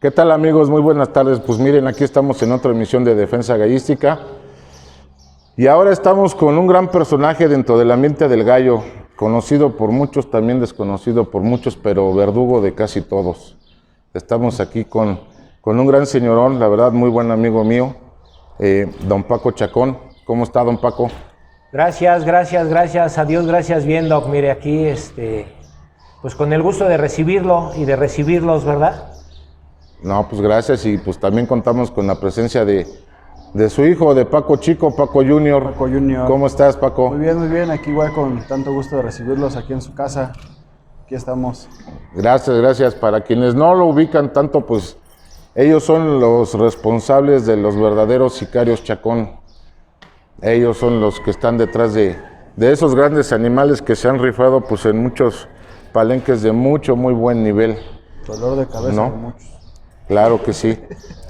¿Qué tal, amigos? Muy buenas tardes. Pues miren, aquí estamos en otra emisión de Defensa Gallística y ahora estamos con un gran personaje dentro del ambiente del gallo, conocido por muchos, también desconocido por muchos, pero verdugo de casi todos. Estamos aquí con un gran señorón, la verdad, muy buen amigo mío, don Paco Chacón. ¿Cómo está, don Paco? Gracias a Dios, gracias bien, Doc. Mire, aquí, pues con el gusto de recibirlo y de recibirlos, ¿verdad? No, pues gracias, y pues también contamos con la presencia de su hijo, de Paco Chico, Paco Junior. Paco Junior. ¿Cómo estás, Paco? Muy bien, aquí igual con tanto gusto de recibirlos aquí en su casa. Aquí estamos. Gracias. Para quienes no lo ubican tanto, pues ellos son los responsables de los verdaderos sicarios Chacón. Ellos son los que están detrás de esos grandes animales que se han rifado pues en muchos palenques de muy buen nivel. Dolor de cabeza, ¿no? de muchos. Claro que sí.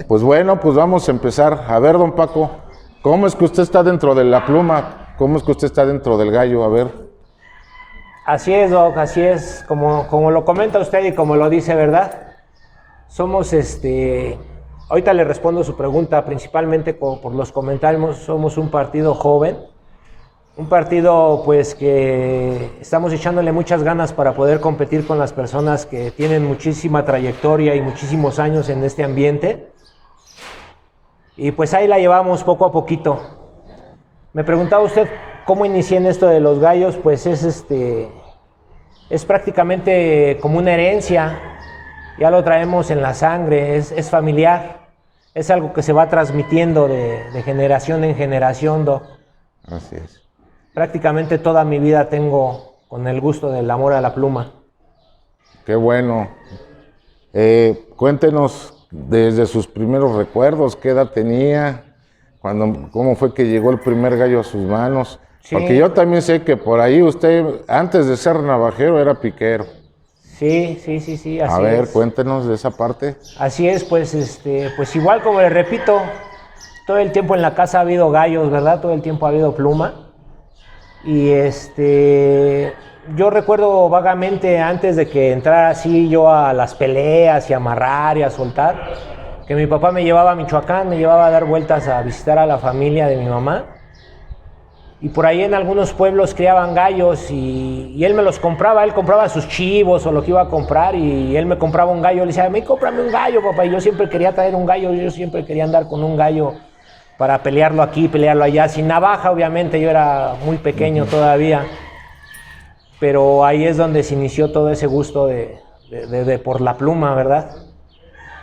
Pues bueno, pues vamos a empezar. A ver, don Paco, ¿cómo es que usted está dentro de la pluma? ¿Cómo es que usted está dentro del gallo? A ver. Así es, Doc, así es. Como lo comenta usted y como lo dice, ¿verdad? Somos, ahorita le respondo su pregunta, principalmente por los comentarios. Somos un partido joven, un partido pues que estamos echándole muchas ganas para poder competir con las personas que tienen muchísima trayectoria y muchísimos años en este ambiente. Y pues ahí la llevamos poco a poquito. Me preguntaba usted cómo inicié en esto de los gallos. Pues es prácticamente como una herencia, ya lo traemos en la sangre, es familiar, es algo que se va transmitiendo de generación en generación, Doc. Así es. Prácticamente toda mi vida tengo con el gusto del amor a la pluma. Qué bueno. Cuéntenos desde sus primeros recuerdos, qué edad tenía, cómo fue que llegó el primer gallo a sus manos. Sí. Porque yo también sé que por ahí usted, antes de ser navajero, era piquero. Sí, así es. A ver, cuéntenos de esa parte. Así es, pues igual como le repito, todo el tiempo en la casa ha habido gallos, ¿verdad? Todo el tiempo ha habido pluma. Y yo recuerdo vagamente antes de que entrara así yo a las peleas y a amarrar y a soltar, que mi papá me llevaba a Michoacán, me llevaba a dar vueltas a visitar a la familia de mi mamá. Y por ahí en algunos pueblos criaban gallos y él me los compraba, él compraba sus chivos o lo que iba a comprar y él me compraba un gallo. Le decía, cómprame un gallo, papá. Y yo siempre quería traer un gallo, yo siempre quería andar con un gallo para pelearlo aquí, pelearlo allá, sin navaja, obviamente, yo era muy pequeño todavía, pero ahí es donde se inició todo ese gusto de por la pluma, ¿verdad?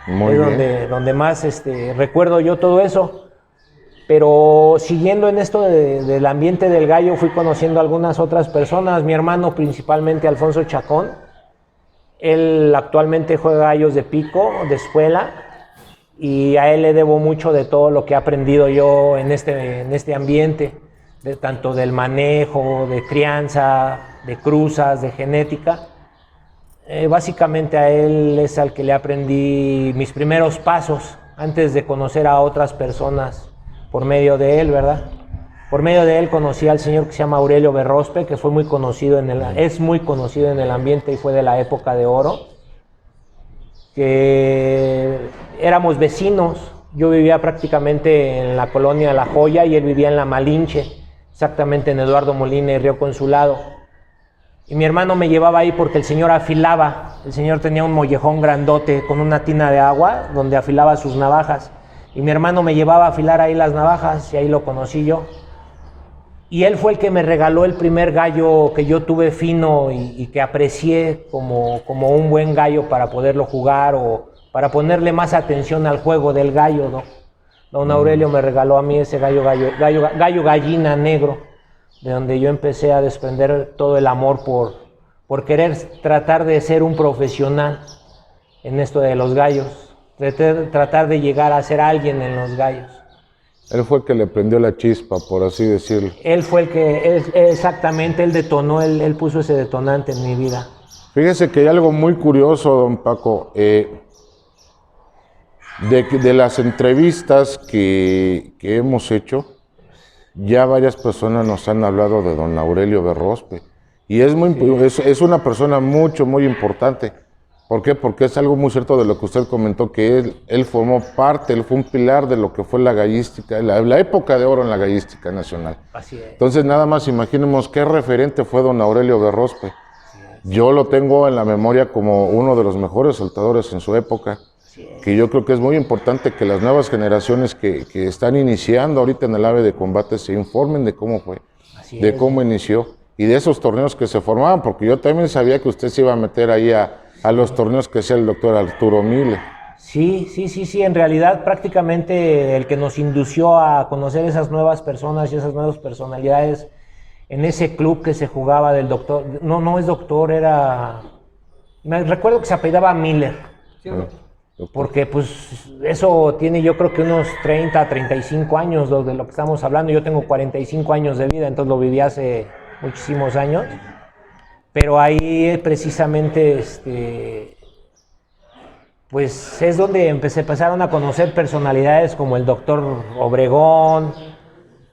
Muy bien. Donde más recuerdo yo todo eso, pero siguiendo en esto del ambiente del gallo, fui conociendo a algunas otras personas, mi hermano principalmente Alfonso Chacón, él actualmente juega gallos de pico, de escuela, y a él le debo mucho de todo lo que he aprendido yo en este ambiente, tanto del manejo, de crianza, de cruzas, de genética. Básicamente a él es al que le aprendí mis primeros pasos antes de conocer a otras personas por medio de él, ¿verdad? Por medio de él conocí al señor que se llama Aurelio Berrospe, que fue es muy conocido en el ambiente y fue de la época de oro. Que éramos vecinos, yo vivía prácticamente en la colonia La Joya y él vivía en La Malinche, exactamente en Eduardo Molina y Río Consulado. Y mi hermano me llevaba ahí porque el señor afilaba, el señor tenía un mollejón grandote con una tina de agua donde afilaba sus navajas. Y mi hermano me llevaba a afilar ahí las navajas y ahí lo conocí yo. Y él fue el que me regaló el primer gallo que yo tuve fino y que aprecié como un buen gallo para poderlo jugar o para ponerle más atención al juego del gallo, ¿no? Don Aurelio me regaló a mí ese gallo gallina negro, de donde yo empecé a desprender todo el amor por querer tratar de ser un profesional en esto de los gallos, tratar de llegar a ser alguien en los gallos. Él fue el que le prendió la chispa, por así decirlo. Él fue el que, exactamente, él detonó, él puso ese detonante en mi vida. Fíjese que hay algo muy curioso, don Paco. De las entrevistas que hemos hecho, ya varias personas nos han hablado de don Aurelio Berrospe. Y es una persona muy importante. ¿Por qué? Porque es algo muy cierto de lo que usted comentó, que él formó parte, él fue un pilar de lo que fue la gallística, la época de oro en la gallística nacional. Así es. Entonces nada más imaginemos qué referente fue don Aurelio Berrospe. Yo lo tengo en la memoria como uno de los mejores saltadores en su época, que yo creo que es muy importante que las nuevas generaciones que están iniciando ahorita en el ave de combate se informen de cómo fue, de cómo inició y de esos torneos que se formaban, porque yo también sabía que usted se iba a meter ahí a los torneos que hacía el doctor Arturo Mille. Sí, en realidad prácticamente el que nos indució a conocer esas nuevas personas y esas nuevas personalidades en ese club que se jugaba del doctor, no es doctor, me recuerdo que se apellidaba Miller, porque pues eso tiene yo creo que unos 30, 35 años de lo que estamos hablando. Yo tengo 45 años de vida, entonces lo viví hace muchísimos años, pero ahí precisamente pues es donde empezaron a conocer personalidades como el doctor Obregón,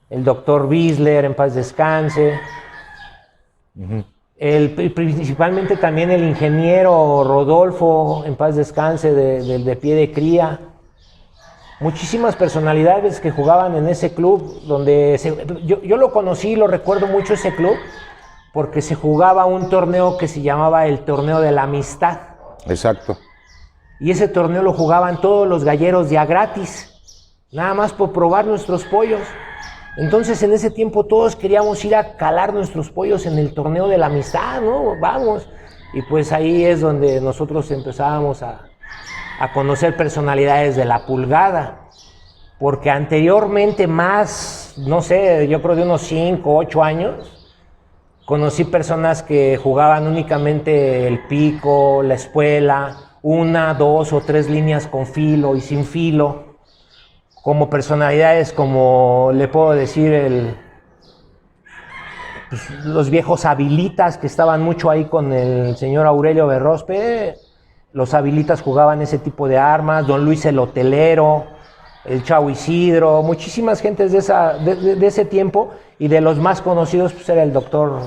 el doctor Bisler, en paz descanse, principalmente también el ingeniero Rodolfo, en paz descanse, de Pie de Cría. Muchísimas personalidades que jugaban en ese club, donde yo lo conocí, lo recuerdo mucho ese club, porque se jugaba un torneo que se llamaba el Torneo de la Amistad. Exacto. Y ese torneo lo jugaban todos los galleros de a gratis, nada más por probar nuestros pollos. Entonces en ese tiempo todos queríamos ir a calar nuestros pollos en el Torneo de la Amistad, ¿no? Vamos. Y pues ahí es donde nosotros empezábamos a conocer personalidades de la pulgada. Porque anteriormente más, no sé, yo creo de unos 5, 8 años, conocí personas que jugaban únicamente el pico, la espuela, 1, 2 o 3 líneas con filo y sin filo, como personalidades como, le puedo decir, los viejos habilitas que estaban mucho ahí con el señor Aurelio Berrospe. Los habilitas jugaban ese tipo de armas, don Luis el Hotelero, el Chavo Isidro, muchísimas gentes de ese tiempo, y de los más conocidos pues era el doctor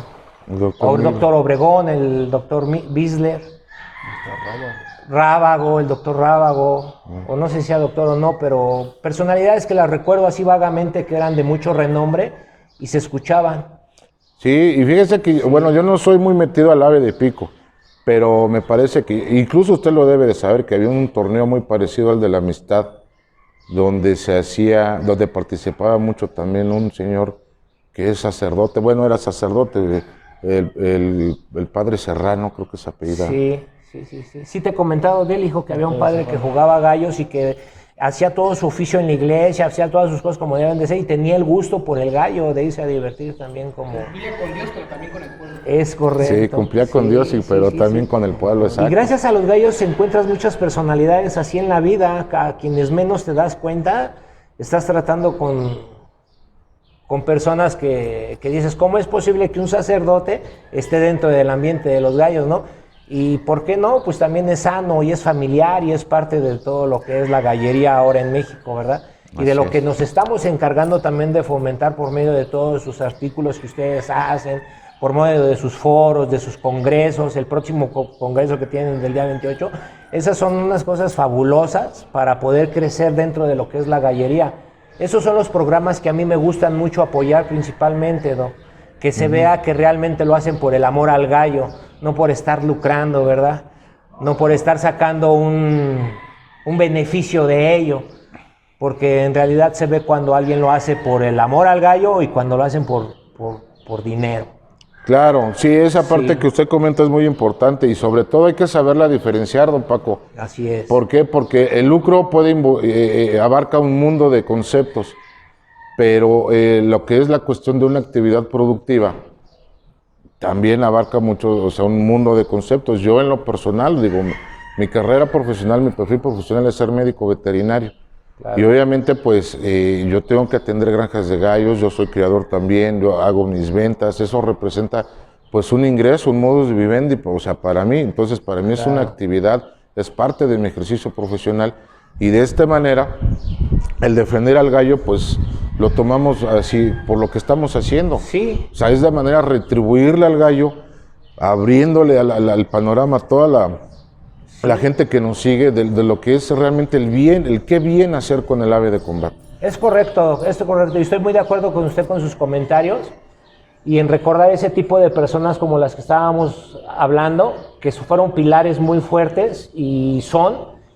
Obregón, el doctor Bisler, Rábago, el doctor Rábago, o no sé si sea doctor o no, pero personalidades que las recuerdo así vagamente, que eran de mucho renombre y se escuchaban. Sí, y fíjese que, bueno, yo no soy muy metido al ave de pico, pero me parece que, incluso usted lo debe de saber, que había un torneo muy parecido al de la Amistad, donde participaba mucho también un señor que es sacerdote, bueno, era sacerdote, el padre Serrano, creo que se apellida. Sí, te he comentado de él, hijo, que había un padre que jugaba gallos y que hacía todo su oficio en la iglesia, hacía todas sus cosas como deben de ser, y tenía el gusto por el gallo de irse a divertir también como... Cumplía con Dios, pero también con el pueblo. Es correcto. Sí, cumplía con Dios, pero también con el pueblo, exacto. Y gracias a los gallos encuentras muchas personalidades así en la vida, a quienes menos te das cuenta, estás tratando con personas que dices, ¿cómo es posible que un sacerdote esté dentro del ambiente de los gallos, no? Y ¿por qué no? Pues también es sano y es familiar y es parte de todo lo que es la gallería ahora en México, ¿verdad? Y de lo que nos estamos encargando también de fomentar por medio de todos sus artículos que ustedes hacen, por medio de sus foros, de sus congresos, el próximo congreso que tienen del día 28. Esas son unas cosas fabulosas para poder crecer dentro de lo que es la gallería. Esos son los programas que a mí me gustan mucho apoyar principalmente, ¿no? Que se vea que realmente lo hacen por el amor al gallo, no por estar lucrando, ¿verdad? No por estar sacando un beneficio de ello, porque en realidad se ve cuando alguien lo hace por el amor al gallo y cuando lo hacen por dinero. Claro, sí, esa parte que usted comenta es muy importante y sobre todo hay que saberla diferenciar, don Paco. Así es. ¿Por qué? Porque el lucro abarca un mundo de conceptos, pero lo que es la cuestión de una actividad productiva también abarca mucho, o sea, un mundo de conceptos. Yo en lo personal, digo, mi carrera profesional, mi perfil profesional es ser médico veterinario. Claro. Y obviamente pues yo tengo que atender granjas de gallos, yo soy criador también, yo hago mis ventas, eso representa pues un ingreso, un modus vivendi, o sea, para mí. Entonces para mí es una actividad, es parte de mi ejercicio profesional, y de esta manera el defender al gallo pues lo tomamos así por lo que estamos haciendo. Sí. O sea, es de manera retribuirle al gallo, abriéndole al panorama toda la gente que nos sigue de lo que es realmente el bien, el qué bien hacer con el ave de combate. Es correcto, y estoy muy de acuerdo con usted con sus comentarios y en recordar ese tipo de personas como las que estábamos hablando, que fueron pilares muy fuertes y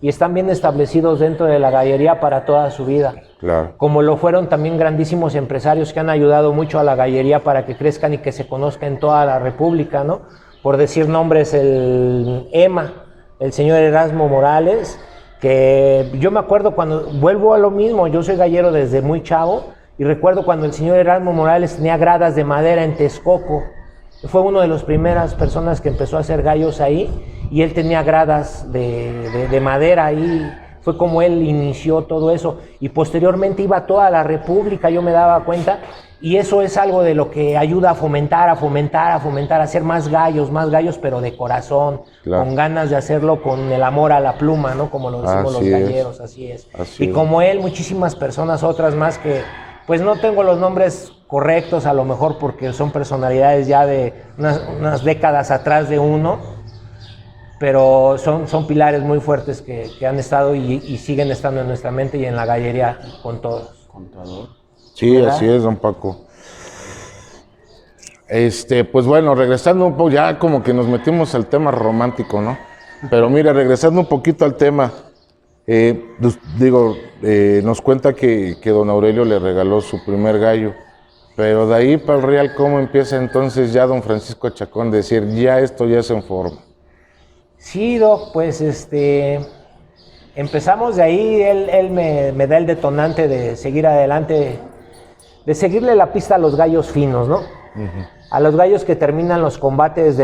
están bien establecidos dentro de la gallería para toda su vida. Claro. Como lo fueron también grandísimos empresarios que han ayudado mucho a la gallería para que crezcan y que se conozca en toda la República, ¿no? Por decir nombres, el EMA, el señor Erasmo Morales, que yo me acuerdo cuando, vuelvo a lo mismo, yo soy gallero desde muy chavo, y recuerdo cuando el señor Erasmo Morales tenía gradas de madera en Texcoco. Fue una de las primeras personas que empezó a hacer gallos ahí, y él tenía gradas de madera ahí. Fue como él inició todo eso, y posteriormente iba a toda la República, yo me daba cuenta, y eso es algo de lo que ayuda a fomentar, a hacer más gallos, pero de corazón, claro, con ganas de hacerlo con el amor a la pluma, ¿no? Como lo decimos los galleros, así es. Y como él, muchísimas personas, otras más que, pues no tengo los nombres correctos a lo mejor porque son personalidades ya de unas décadas atrás de uno, pero son pilares muy fuertes que han estado y siguen estando en nuestra mente y en la gallería con todos. Contador. Sí, ¿verdad? así es, don Paco. Pues bueno, regresando un poco, ya como que nos metimos al tema romántico, ¿no? Pero mira, regresando un poquito al tema, nos cuenta que don Aurelio le regaló su primer gallo, pero de ahí para el Real, ¿cómo empieza entonces ya don Francisco Chacón a decir, ya esto ya se en forma? Sí, Doc, pues empezamos de ahí, él me da el detonante de seguir adelante, de seguirle la pista a los gallos finos, ¿no? A los gallos que terminan los combates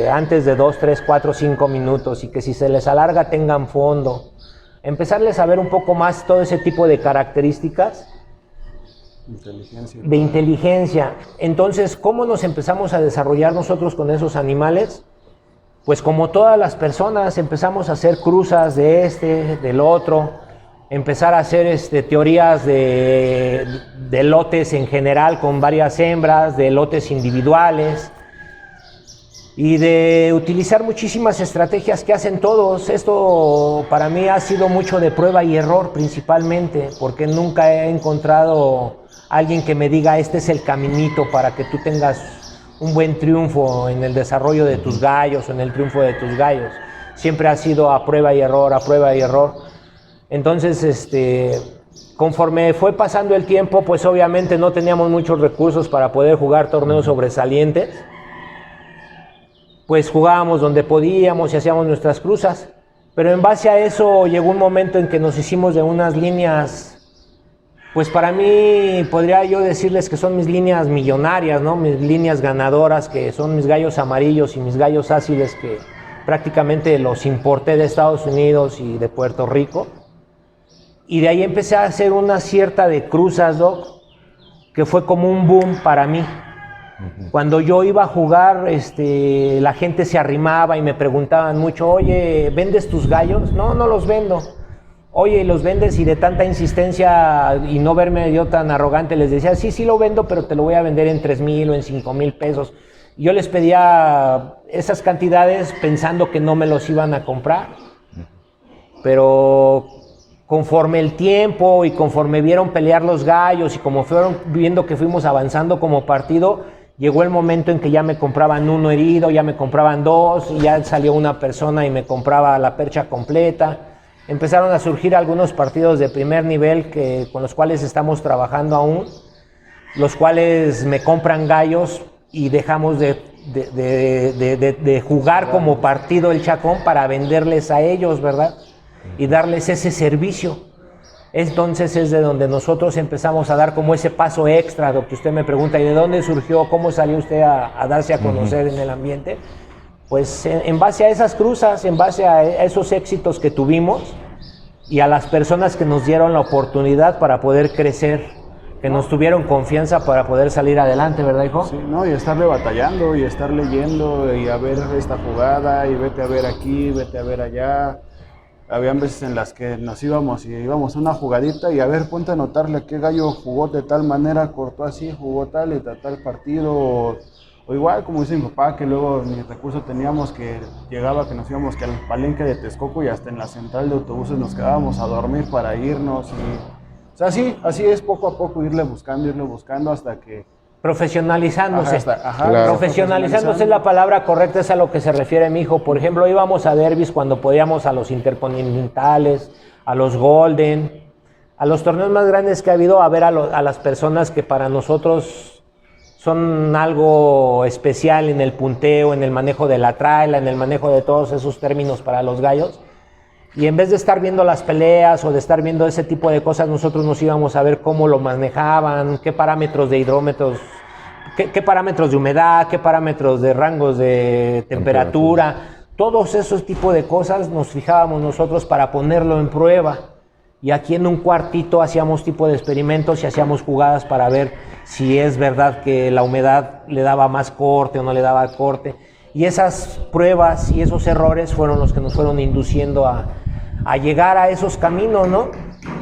antes de 2, 3, 4, 5 minutos y que si se les alarga tengan fondo. Empezarles a ver un poco más todo ese tipo de características de inteligencia. Entonces, ¿cómo nos empezamos a desarrollar nosotros con esos animales? Pues como todas las personas empezamos a hacer cruzas del otro, empezar a hacer teorías de lotes en general con varias hembras, de lotes individuales y de utilizar muchísimas estrategias que hacen todos. Esto para mí ha sido mucho de prueba y error principalmente, porque nunca he encontrado a alguien que me diga este es el caminito para que tú tengas un buen triunfo en el desarrollo de tus gallos o en el triunfo de tus gallos. Siempre ha sido a prueba y error, a prueba y error. Entonces, conforme fue pasando el tiempo, pues obviamente no teníamos muchos recursos para poder jugar torneos sobresalientes. Pues jugábamos donde podíamos y hacíamos nuestras cruzas. Pero en base a eso llegó un momento en que nos hicimos de unas líneas, pues para mí podría yo decirles que son mis líneas millonarias, ¿no? Mis líneas ganadoras, que son mis gallos amarillos y mis gallos áciles, que prácticamente los importé de Estados Unidos y de Puerto Rico. Y de ahí empecé a hacer una cierta de cruzas, Doc, que fue como un boom para mí. Cuando yo iba a jugar, la gente se arrimaba y me preguntaban mucho, oye, ¿vendes tus gallos? No, no los vendo. Oye, ¿y los vendes? Y de tanta insistencia y no verme yo tan arrogante, les decía, sí lo vendo, pero te lo voy a vender en 3,000 o en 5,000 pesos. Y yo les pedía esas cantidades pensando que no me los iban a comprar. Pero conforme el tiempo y conforme vieron pelear los gallos y como fueron viendo que fuimos avanzando como partido, llegó el momento en que ya me compraban uno herido, ya me compraban dos, y ya salió una persona y me compraba la percha completa. Empezaron a surgir algunos partidos de primer nivel con los cuales estamos trabajando aún, los cuales me compran gallos y dejamos de jugar como partido el Chacón para venderles a ellos, ¿verdad? Y darles ese servicio. Entonces es de donde nosotros empezamos a dar como ese paso extra, lo que usted me pregunta, ¿y de dónde surgió? ¿Cómo salió usted a darse a conocer en el ambiente? Pues en base a esas cruzas, en base a esos éxitos que tuvimos y a las personas que nos dieron la oportunidad para poder crecer, que nos tuvieron confianza para poder salir adelante, ¿verdad, hijo? Sí, no, y estarle batallando y estar leyendo y a ver esta jugada y vete a ver aquí, vete a ver allá. Habían veces en las que nos íbamos a una jugadita y a ver, ponte a anotarle qué gallo jugó de tal manera, cortó así, jugó tal y tal partido, O igual, como dice mi papá, que luego ni recurso teníamos, que llegaba, que nos íbamos que al palenque de Texcoco y hasta en la central de autobuses nos quedábamos a dormir para irnos. O sea, así es poco a poco irle buscando hasta que... Profesionalizándose. Claro. Profesionalizándose es la palabra correcta, es a lo que se refiere mi hijo. Por ejemplo, íbamos a derbis cuando podíamos, a los intercontinentales, a los Golden, a los torneos más grandes que ha habido, a ver a las personas que para nosotros son algo especial en el punteo, en el manejo de la traila, en el manejo de todos esos términos para los gallos. Y en vez de estar viendo las peleas o de estar viendo ese tipo de cosas, nosotros nos íbamos a ver cómo lo manejaban, qué parámetros de hidrómetros, qué parámetros de humedad, qué parámetros de rangos de temperatura. Todos esos tipos de cosas nos fijábamos nosotros para ponerlo en prueba. Y aquí en un cuartito hacíamos tipo de experimentos y hacíamos jugadas para ver si es verdad que la humedad le daba más corte o no le daba corte. Y esas pruebas y esos errores fueron los que nos fueron induciendo a llegar a esos caminos, ¿no?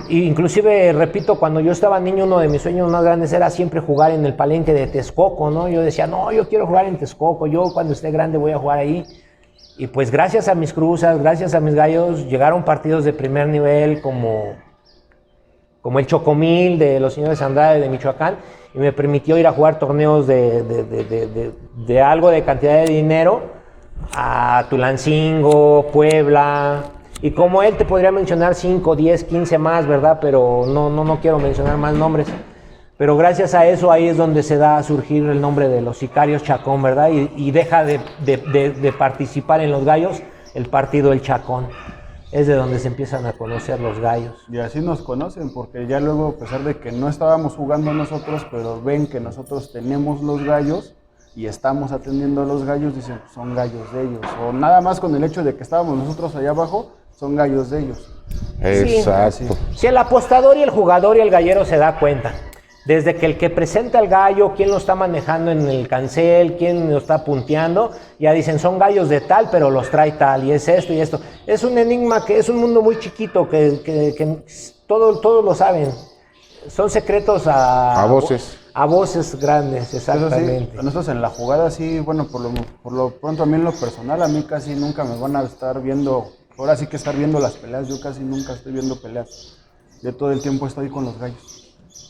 E inclusive, repito, cuando yo estaba niño, uno de mis sueños más grandes era siempre jugar en el palenque de Texcoco, ¿no? Yo decía, no, yo quiero jugar en Texcoco, yo cuando esté grande voy a jugar ahí. Y pues gracias a mis cruzas, gracias a mis gallos, llegaron partidos de primer nivel como el Chocomil de los señores Andrade de Michoacán, y me permitió ir a jugar torneos de algo de cantidad de dinero a Tulancingo, Puebla, y como él te podría mencionar 5, 10, 15 más, ¿verdad? Pero no quiero mencionar más nombres. Pero gracias a eso ahí es donde se da a surgir el nombre de los Sicarios Chacón, ¿verdad? Y deja de participar en los gallos el partido El Chacón. Es de donde se empiezan a conocer los gallos. Y así nos conocen, porque ya luego, a pesar de que no estábamos jugando nosotros, pero ven que nosotros tenemos los gallos y estamos atendiendo a los gallos, dicen, son gallos de ellos. O nada más con el hecho de que estábamos nosotros allá abajo, son gallos de ellos. Exacto. Si el apostador y el jugador y el gallero se da cuenta, desde que el que presenta el gallo, quién lo está manejando en el cancel, quién lo está punteando, ya dicen son gallos de tal, pero los trae tal, y es esto y esto. Es un enigma que es un mundo muy chiquito, que todos lo saben. Son secretos A voces. A voces grandes, exactamente. Sí, nosotros en la jugada sí, bueno, por lo pronto a mí en lo personal, a mí casi nunca me van a estar viendo, ahora sí que estar viendo las peleas, yo casi nunca estoy viendo peleas. Yo todo el tiempo estoy con los gallos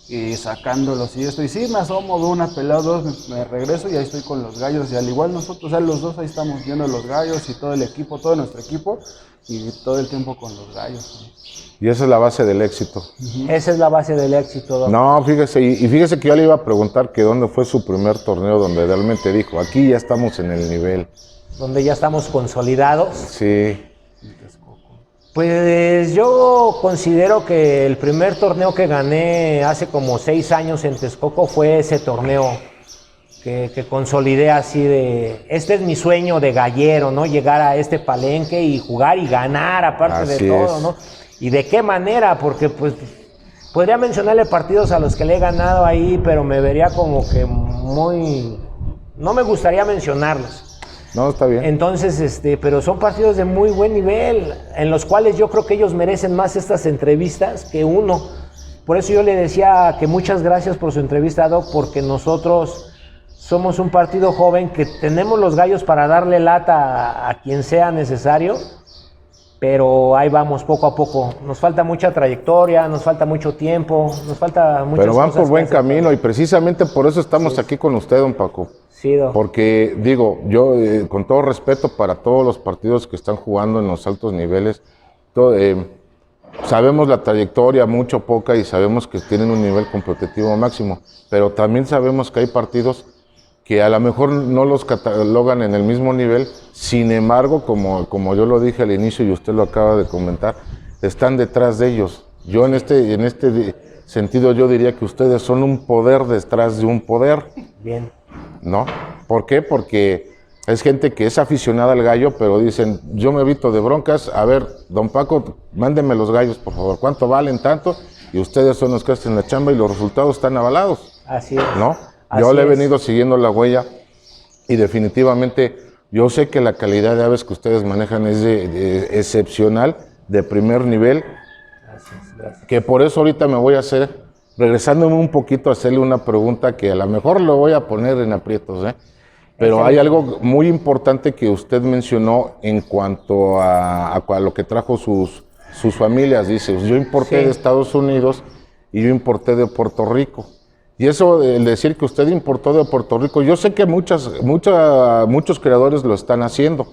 y sacándolos y esto, y sí me asomo de una pelea o dos, me regreso y ahí estoy con los gallos, y al igual nosotros, o sea, los dos ahí estamos viendo los gallos y todo el equipo, todo nuestro equipo, y todo el tiempo con los gallos. Y esa es la base del éxito. Esa es la base del éxito, Doc. No, fíjese, y fíjese que yo le iba a preguntar que dónde fue su primer torneo donde realmente dijo, aquí ya estamos en el nivel. Donde ya estamos consolidados. Sí. Pues yo considero que el primer torneo que gané hace como 6 años en Texcoco fue ese torneo que consolidé así de... Este es mi sueño de gallero, ¿no? Llegar a este palenque y jugar y ganar aparte Así de todo, es. ¿no? ¿Y de qué manera? Porque pues podría mencionarle partidos a los que le he ganado ahí, pero me vería como que muy... No me gustaría mencionarlos. No, está bien. Entonces, pero son partidos de muy buen nivel, en los cuales yo creo que ellos merecen más estas entrevistas que uno. Por eso yo le decía que muchas gracias por su entrevista, Doc, porque nosotros somos un partido joven que tenemos los gallos para darle lata a quien sea necesario, pero ahí vamos poco a poco. Nos falta mucha trayectoria, nos falta mucho tiempo, nos falta muchas Pero van cosas por buen que hacer. camino y precisamente por eso estamos aquí con usted, don Paco. Sí, Doc. Porque digo, yo con todo respeto para todos los partidos que están jugando en los altos niveles, sabemos la trayectoria, mucho, poca, y sabemos que tienen un nivel competitivo máximo, pero también sabemos que hay partidos que a lo mejor no los catalogan en el mismo nivel, sin embargo, como yo lo dije al inicio y usted lo acaba de comentar, están detrás de ellos. Yo en este sentido yo diría que ustedes son un poder detrás de un poder. Bien. ¿No? ¿Por qué? Porque es gente que es aficionada al gallo, pero dicen, yo me evito de broncas, a ver, don Paco, mándeme los gallos, por favor, ¿cuánto valen tanto? Y ustedes son los que hacen la chamba y los resultados están avalados. Así es. ¿No? Así Yo le he es. venido siguiendo la huella y definitivamente yo sé que la calidad de aves que ustedes manejan es excepcional, de primer nivel, Gracias. que por eso ahorita me voy a hacer, regresándome un poquito a hacerle una pregunta que a lo mejor lo voy a poner en aprietos, Pero hay algo muy importante que usted mencionó en cuanto a lo que trajo sus familias. Dice, yo importé de Estados Unidos y yo importé de Puerto Rico. Y eso, el decir que usted importó de Puerto Rico, yo sé que muchos creadores lo están haciendo.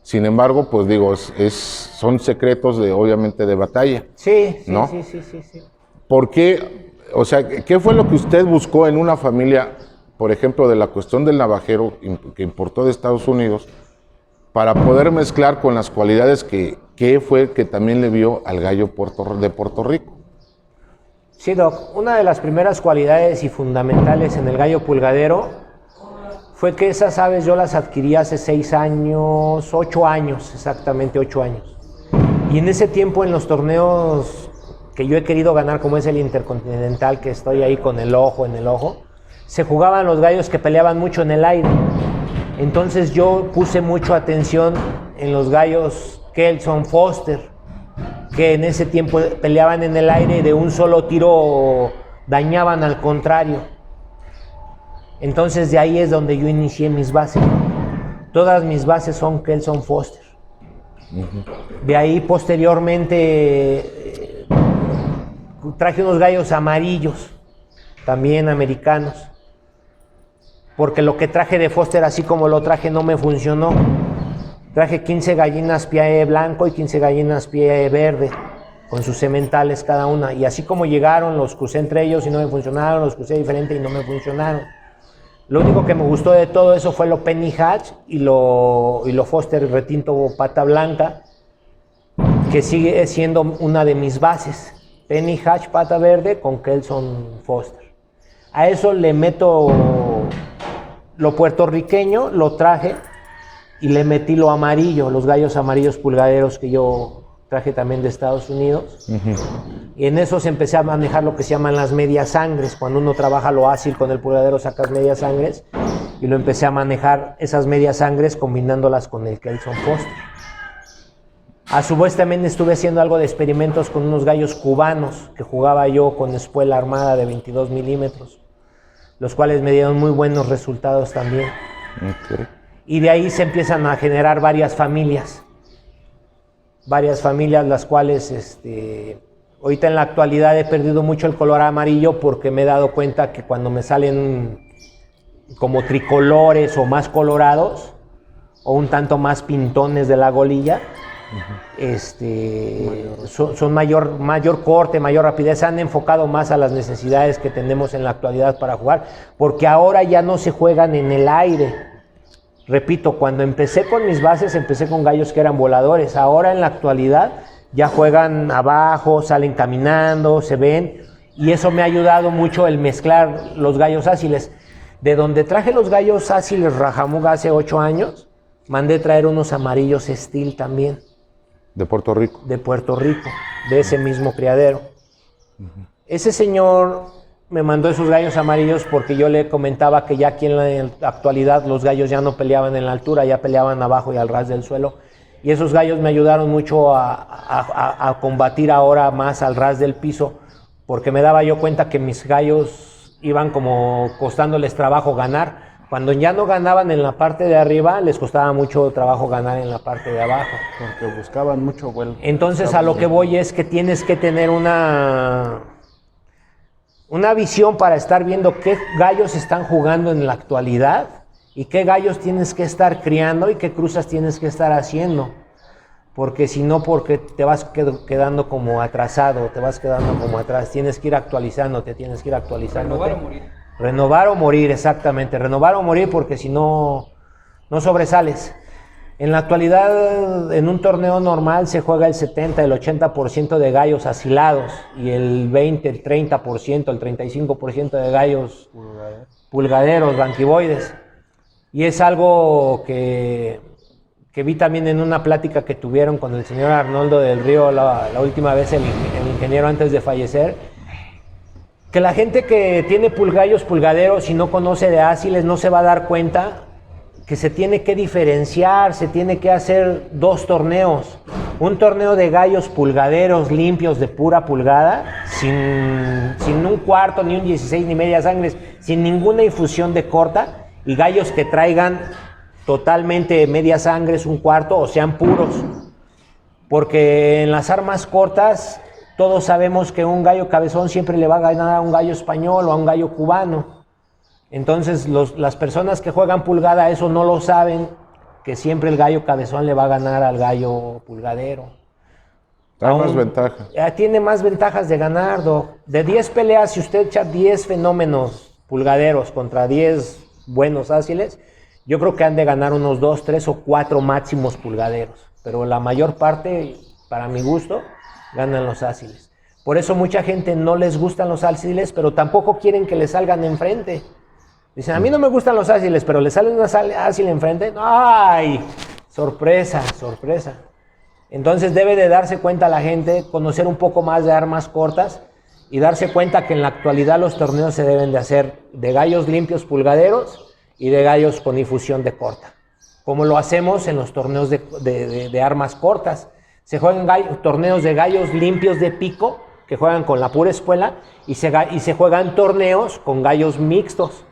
Sin embargo, pues digo, son secretos obviamente de batalla. Sí, ¿no? Sí. ¿Por qué? O sea, ¿qué fue lo que usted buscó en una familia, por ejemplo, de la cuestión del navajero que importó de Estados Unidos, para poder mezclar con las cualidades que fue que también le vio al gallo de Puerto Rico? Sí, Doc, una de las primeras cualidades y fundamentales en el gallo pulgadero fue que esas aves yo las adquirí hace 6 años, 8 años, exactamente 8 años. Y en ese tiempo en los torneos que yo he querido ganar, como es el Intercontinental, que estoy ahí con el ojo en el ojo, se jugaban los gallos que peleaban mucho en el aire. Entonces yo puse mucha atención en los gallos Kelson Foster, que en ese tiempo peleaban en el aire y de un solo tiro dañaban al contrario. Entonces de ahí es donde yo inicié mis bases. Todas mis bases son Kelson Foster. De ahí posteriormente traje unos gallos amarillos, también americanos, porque lo que traje de Foster, así como lo traje, no me funcionó. Traje 15 gallinas pie blanco y 15 gallinas pie verde, con sus sementales cada una. Y así como llegaron, los crucé entre ellos y no me funcionaron, los crucé diferente y no me funcionaron. Lo único que me gustó de todo eso fue lo Penny Hatch y lo Foster retinto pata blanca, que sigue siendo una de mis bases. Penny Hatch pata verde con Kelson Foster. A eso le meto lo puertorriqueño, lo traje y le metí lo amarillo, los gallos amarillos pulgaderos que yo traje también de Estados Unidos. Y en eso se empecé a manejar lo que se llaman las medias sangres. Cuando uno trabaja lo ácil con el pulgadero sacas medias sangres, y lo empecé a manejar esas medias sangres combinándolas con el Kelson Foster. A su vez también estuve haciendo algo de experimentos con unos gallos cubanos que jugaba yo con espuela armada de 22 milímetros, los cuales me dieron muy buenos resultados también. Okay. Y de ahí se empiezan a generar varias familias, las cuales ahorita en la actualidad he perdido mucho el color amarillo, porque me he dado cuenta que cuando me salen como tricolores o más colorados o un tanto más pintones de la golilla, son mayor corte, mayor rapidez. Se han enfocado más a las necesidades que tenemos en la actualidad para jugar, porque ahora ya no se juegan en el aire. Repito, cuando empecé con mis bases, empecé con gallos que eran voladores. Ahora en la actualidad ya juegan abajo, salen caminando, se ven, y eso me ha ayudado mucho el mezclar los gallos áciles. De donde traje los gallos áciles Rajamuga hace 8 años, mandé traer unos amarillos Steel también. ¿De Puerto Rico? De Puerto Rico, de ese mismo criadero. Ese señor me mandó esos gallos amarillos porque yo le comentaba que ya aquí en la actualidad los gallos ya no peleaban en la altura, ya peleaban abajo y al ras del suelo. Y esos gallos me ayudaron mucho a combatir ahora más al ras del piso, porque me daba yo cuenta que mis gallos iban como costándoles trabajo ganar. Cuando ya no ganaban en la parte de arriba, les costaba mucho trabajo ganar en la parte de abajo. Porque buscaban mucho vuelo. Entonces a lo que voy es que tienes que tener una visión para estar viendo qué gallos están jugando en la actualidad y qué gallos tienes que estar criando y qué cruzas tienes que estar haciendo. Porque si no, porque te vas quedando como atrasado, te vas quedando como atrás. Tienes que ir actualizándote, Renovar o morir. Renovar o morir, exactamente. Renovar o morir, porque si no, no sobresales. En la actualidad, en un torneo normal se juega el 70, el 80% de gallos asilados y el 20, el 30%, el 35% de gallos pulgaderos, banquivoides. Y es algo que vi también en una plática que tuvieron con el señor Arnoldo del Río la última vez, el ingeniero antes de fallecer, que la gente que tiene gallos pulgaderos y no conoce de áciles no se va a dar cuenta que se tiene que diferenciar, se tiene que hacer 2 torneos. Un torneo de gallos pulgaderos limpios de pura pulgada, sin un cuarto, ni un 16, ni media sangres, sin ninguna infusión de corta, y gallos que traigan totalmente media sangre, un cuarto, o sean puros. Porque en las armas cortas todos sabemos que un gallo cabezón siempre le va a ganar a un gallo español o a un gallo cubano. Entonces las personas que juegan pulgada eso no lo saben, que siempre el gallo cabezón le va a ganar al gallo pulgadero. Da más ventaja. Tiene más ventajas de ganar, Doc. De 10 peleas, si usted echa 10 fenómenos pulgaderos contra 10 buenos áciles, yo creo que han de ganar unos 2, 3 o 4 máximos pulgaderos. Pero la mayor parte, para mi gusto, ganan los áciles. Por eso mucha gente no les gustan los áciles, pero tampoco quieren que le salgan enfrente. Dicen, a mí no me gustan los áciles, pero le sale una ácil enfrente. ¡Ay! Sorpresa, sorpresa. Entonces debe de darse cuenta la gente, conocer un poco más de armas cortas y darse cuenta que en la actualidad los torneos se deben de hacer de gallos limpios pulgaderos y de gallos con infusión de corta, como lo hacemos en los torneos de armas cortas. Se juegan torneos de gallos limpios de pico, que juegan con la pura espuela, y se juegan torneos con gallos mixtos,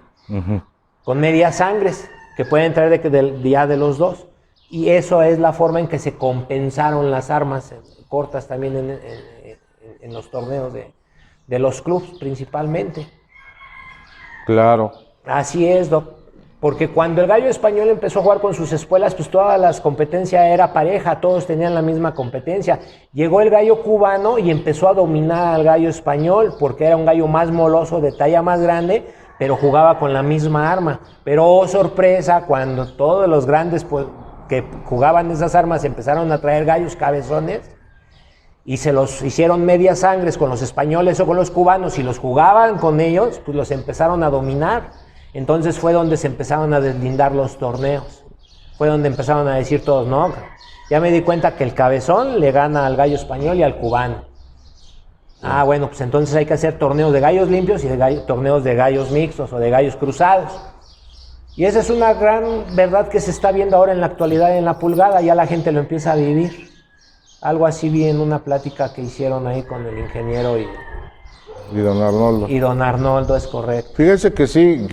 con medias sangres, que pueden traer del día de los dos. Y eso es la forma en que se compensaron las armas cortas también en los torneos de los clubs principalmente. Claro. Así es, Doc. Porque cuando el gallo español empezó a jugar con sus espuelas, pues todas las competencias era pareja, todos tenían la misma competencia. Llegó el gallo cubano y empezó a dominar al gallo español, porque era un gallo más moloso, de talla más grande, pero jugaba con la misma arma. Pero oh, sorpresa, cuando todos los grandes pues, que jugaban esas armas empezaron a traer gallos cabezones y se los hicieron medias sangres con los españoles o con los cubanos y los jugaban con ellos, pues los empezaron a dominar. Entonces fue donde se empezaron a deslindar los torneos. Fue donde empezaron a decir todos, no, ya me di cuenta que el cabezón le gana al gallo español y al cubano. Ah, bueno, pues entonces hay que hacer torneos de gallos limpios y torneos de gallos mixtos o de gallos cruzados. Y esa es una gran verdad que se está viendo ahora en la actualidad en la pulgada, ya la gente lo empieza a vivir. Algo así vi en una plática que hicieron ahí con el ingeniero y don Arnoldo. Y don Arnoldo, es correcto. Fíjese que sí,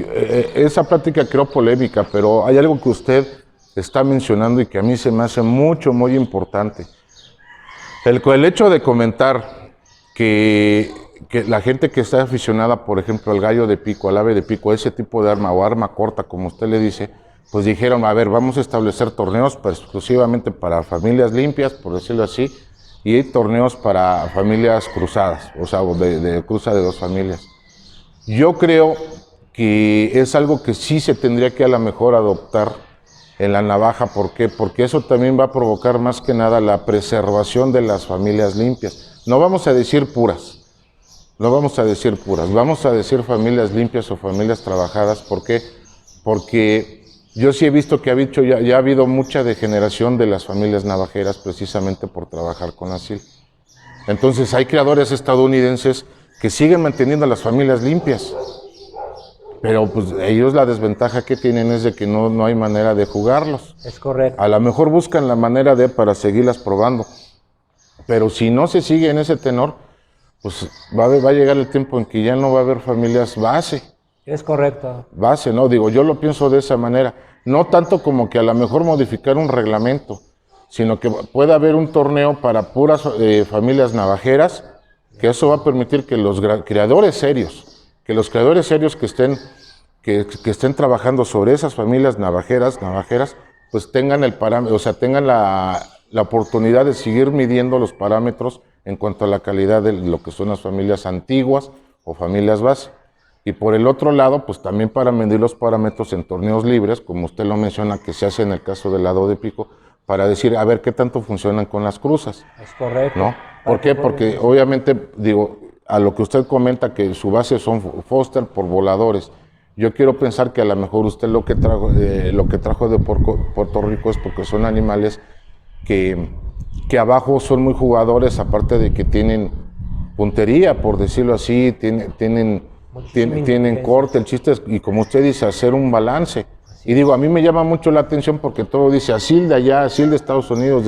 esa plática creó polémica, pero hay algo que usted está mencionando y que a mí se me hace muy importante. El hecho de comentar que la gente que está aficionada, por ejemplo, al gallo de pico, al ave de pico, ese tipo de arma o arma corta, como usted le dice, pues dijeron, a ver, vamos a establecer torneos exclusivamente para familias limpias, por decirlo así, y torneos para familias cruzadas, o sea, de cruza de dos familias. Yo creo que es algo que sí se tendría que a lo mejor adoptar en la navaja. ¿Por qué? Porque eso también va a provocar más que nada la preservación de las familias limpias. No vamos a decir puras, vamos a decir familias limpias o familias trabajadas. ¿Por qué? Porque yo sí he visto que ya ha habido mucha degeneración de las familias navajeras precisamente por trabajar con asil. Entonces hay creadores estadounidenses que siguen manteniendo a las familias limpias, pero pues ellos la desventaja que tienen es de que no hay manera de jugarlos. Es correcto. A lo mejor buscan la manera para seguirlas probando, pero si no se sigue en ese tenor, pues va a llegar el tiempo en que ya no va a haber familias base. Es correcto. Base, ¿no? Digo, yo lo pienso de esa manera. No tanto como que a lo mejor modificar un reglamento, sino que pueda haber un torneo para puras familias navajeras, que eso va a permitir que los creadores serios, que estén trabajando sobre esas familias navajeras, pues tengan el parámetro, o sea, tengan la oportunidad de seguir midiendo los parámetros en cuanto a la calidad de lo que son las familias antiguas o familias base. Y por el otro lado, pues también para medir los parámetros en torneos libres, como usted lo menciona, que se hace en el caso del lado de pico, para decir, a ver qué tanto funcionan con las cruzas. Es correcto. ¿No? ¿Por qué? Porque obviamente, digo, a lo que usted comenta que su base son Foster por voladores, yo quiero pensar que a lo mejor usted lo que trajo de Puerto Rico es porque son animales que abajo son muy jugadores, aparte de que tienen puntería, por decirlo así, tienen corte. El chiste es, y como usted dice, hacer un balance. Y digo, a mí me llama mucho la atención porque todo dice asil de allá, asil de Estados Unidos,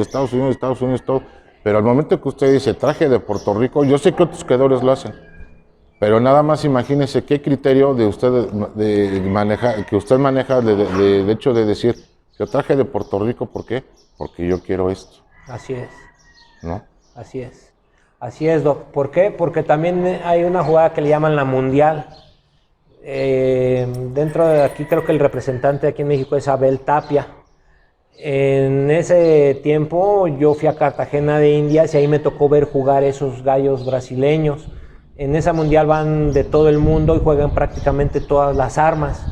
todo. Pero al momento que usted dice traje de Puerto Rico, yo sé que otros creadores lo hacen, Pero nada más imagínese qué criterio de usted de manejar, que usted maneja de hecho de decir, yo traje de Puerto Rico, ¿por qué? Porque yo quiero esto, Así es. ¿no? Así es. Así es, Doc. ¿Por qué? Porque también hay una jugada que le llaman la Mundial. Dentro de aquí creo que el representante aquí en México es Abel Tapia. En ese tiempo yo fui a Cartagena de Indias y ahí me tocó ver jugar esos gallos brasileños. En esa Mundial van de todo el mundo y juegan prácticamente todas las armas.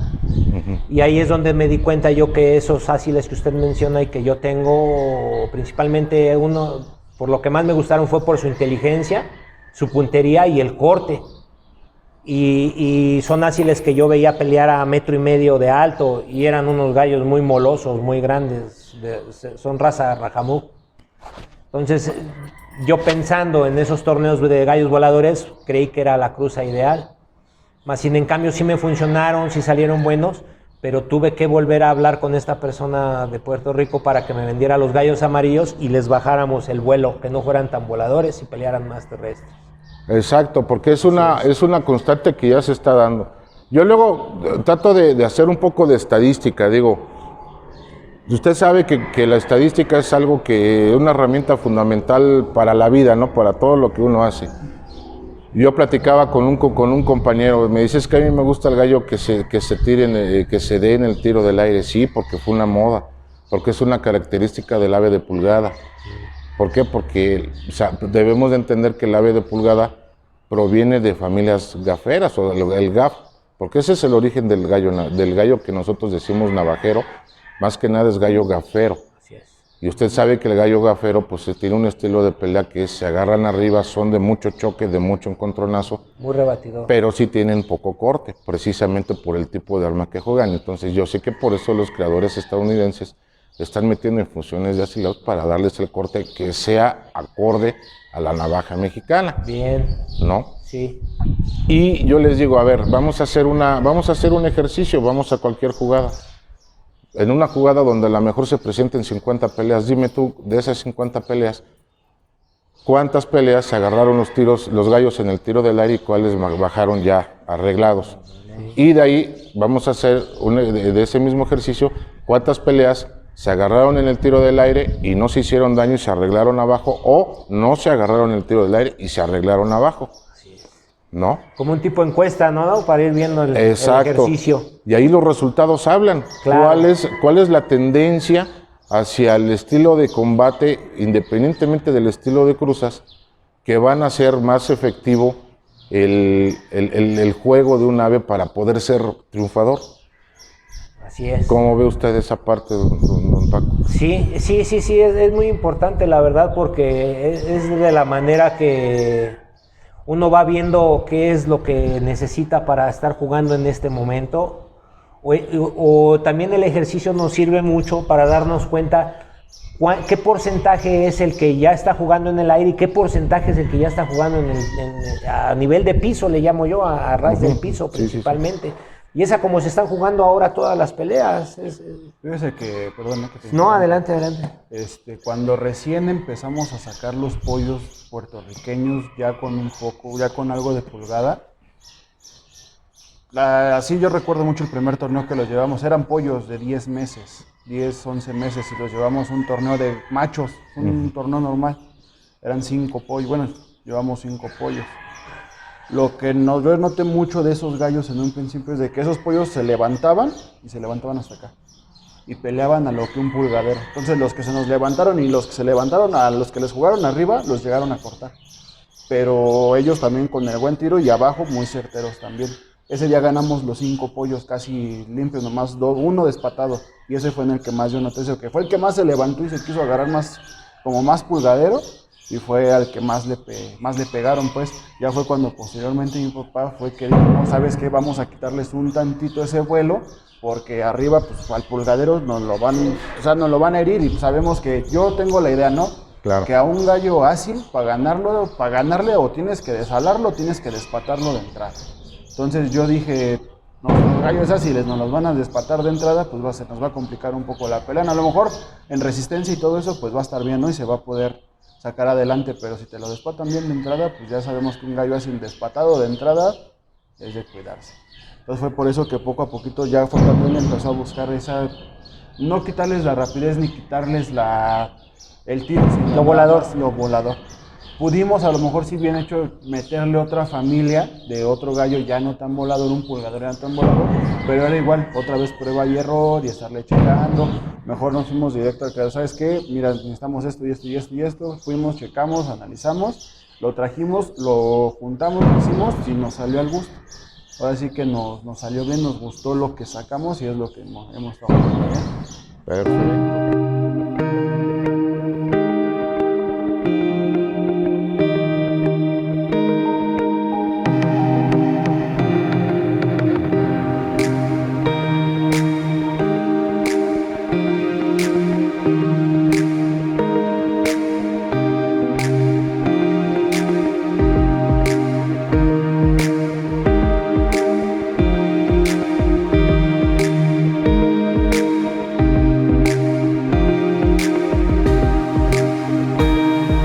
Y ahí es donde me di cuenta yo que esos áciles que usted menciona y que yo tengo, principalmente uno, por lo que más me gustaron fue por su inteligencia, su puntería y el corte. Y son áciles que yo veía pelear a 1.5 metros de alto y eran unos gallos muy molosos, muy grandes, son raza Rajamú. Entonces, yo pensando en esos torneos de gallos voladores, creí que era la cruza ideal. Más sin en cambio sí me funcionaron, sí salieron buenos, pero tuve que volver a hablar con esta persona de Puerto Rico para que me vendiera los gallos amarillos y les bajáramos el vuelo, que no fueran tan voladores y pelearan más terrestres. Exacto, porque es una constante que ya se está dando. Yo luego trato de hacer un poco de estadística, digo, usted sabe que la estadística es algo que es una herramienta fundamental para la vida, ¿no? Para todo lo que uno hace. Yo platicaba con un compañero, me dice, es que a mí me gusta el gallo que se tire, que se dé en el tiro del aire. Sí, porque fue una moda, porque es una característica del ave de pulgada. ¿Por qué? Porque debemos de entender que el ave de pulgada proviene de familias gaferas, o el gaf, porque ese es el origen del gallo que nosotros decimos navajero, más que nada es gallo gafero. Así es. Y usted sabe que el gallo gafero pues tiene un estilo de pelea que se agarran arriba, son de mucho choque, de mucho encontronazo. Muy rebatidor. Pero sí tienen poco corte, precisamente por el tipo de arma que juegan. Entonces yo sé que por eso los creadores estadounidenses están metiendo infusiones de asilados para darles el corte que sea acorde a la navaja mexicana. Bien. ¿No? Sí. Y yo les digo, a ver, vamos a hacer un ejercicio, vamos a cualquier jugada. En una jugada donde a lo mejor se presenten 50 peleas, dime tú, de esas 50 peleas, ¿cuántas peleas se agarraron los gallos en el tiro del aire y cuáles bajaron ya arreglados? Y de ahí vamos a hacer, de ese mismo ejercicio, ¿cuántas peleas se agarraron en el tiro del aire y no se hicieron daño y se arreglaron abajo? ¿O no se agarraron en el tiro del aire y se arreglaron abajo? ¿No? Como un tipo de encuesta, ¿no? Para ir viendo el Exacto. ejercicio. Y ahí los resultados hablan. Claro. ¿Cuál es la tendencia hacia el estilo de combate, independientemente del estilo de cruzas, que van a hacer más efectivo el juego de un ave para poder ser triunfador? Así es. ¿Cómo ve usted esa parte, don Paco? Sí, es muy importante, la verdad, porque es de la manera que uno va viendo qué es lo que necesita para estar jugando en este momento, o también el ejercicio nos sirve mucho para darnos cuenta qué porcentaje es el que ya está jugando en el aire y qué porcentaje es el que ya está jugando a nivel de piso, le llamo yo, a ras del piso principalmente. Sí. Y esa como se están jugando ahora todas las peleas. Fíjese que, perdón, No, adelante. Cuando recién empezamos a sacar los pollos puertorriqueños ya con algo de pulgada, así yo recuerdo mucho el primer torneo que los llevamos, eran pollos de 10 meses, 10, 11 meses, y los llevamos un torneo de machos, un torneo normal, eran 5 pollos, bueno, llevamos 5 pollos. Lo que yo noté mucho de esos gallos en un principio es de que esos pollos se levantaban y se levantaban hasta acá y peleaban a lo que un pulgadero. Entonces los que se nos levantaron y los que se levantaron a los que les jugaron arriba los llegaron a cortar. Pero ellos también con el buen tiro y abajo muy certeros también. Ese día ganamos los 5 pollos casi limpios, nomás uno despatado. Y ese fue en el que más yo noté, que fue el que más se levantó y se quiso agarrar más pulgadero. Y fue al que más le pegaron, pues. Ya fue cuando posteriormente mi papá fue que dijo, no, ¿sabes qué? Vamos a quitarles un tantito ese vuelo, porque arriba, pues, al pulgadero nos lo van a herir, y sabemos que yo tengo la idea, ¿no? Claro. Que a un gallo ágil, para ganarle, o tienes que desalarlo, o tienes que despatarlo de entrada. Entonces yo dije, no, los gallos ágiles nos los van a despatar de entrada, pues se nos va a complicar un poco la pelea. A lo mejor en resistencia y todo eso, pues va a estar bien, ¿no? Y se va a poder sacar adelante, pero si te lo despatan bien de entrada, pues ya sabemos que un gallo así despatado de entrada es de cuidarse. Entonces fue por eso que poco a poquito ya fue cuando él empezó a buscar esa, no quitarles la rapidez ni quitarles el tiro, sino Lo volador. lo volador. Pudimos a lo mejor si bien hecho meterle otra familia de otro gallo ya no tan volador, un pulgador ya no tan volador, pero era igual, otra vez prueba y error y estarle checando. Mejor nos fuimos directo al que, ¿sabes qué? Mira, necesitamos esto y esto y esto y esto. Fuimos, checamos, analizamos, lo trajimos, lo juntamos, lo hicimos y nos salió al gusto. Ahora sí que nos salió bien, nos gustó lo que sacamos y es lo que hemos trabajado bien. Perfecto.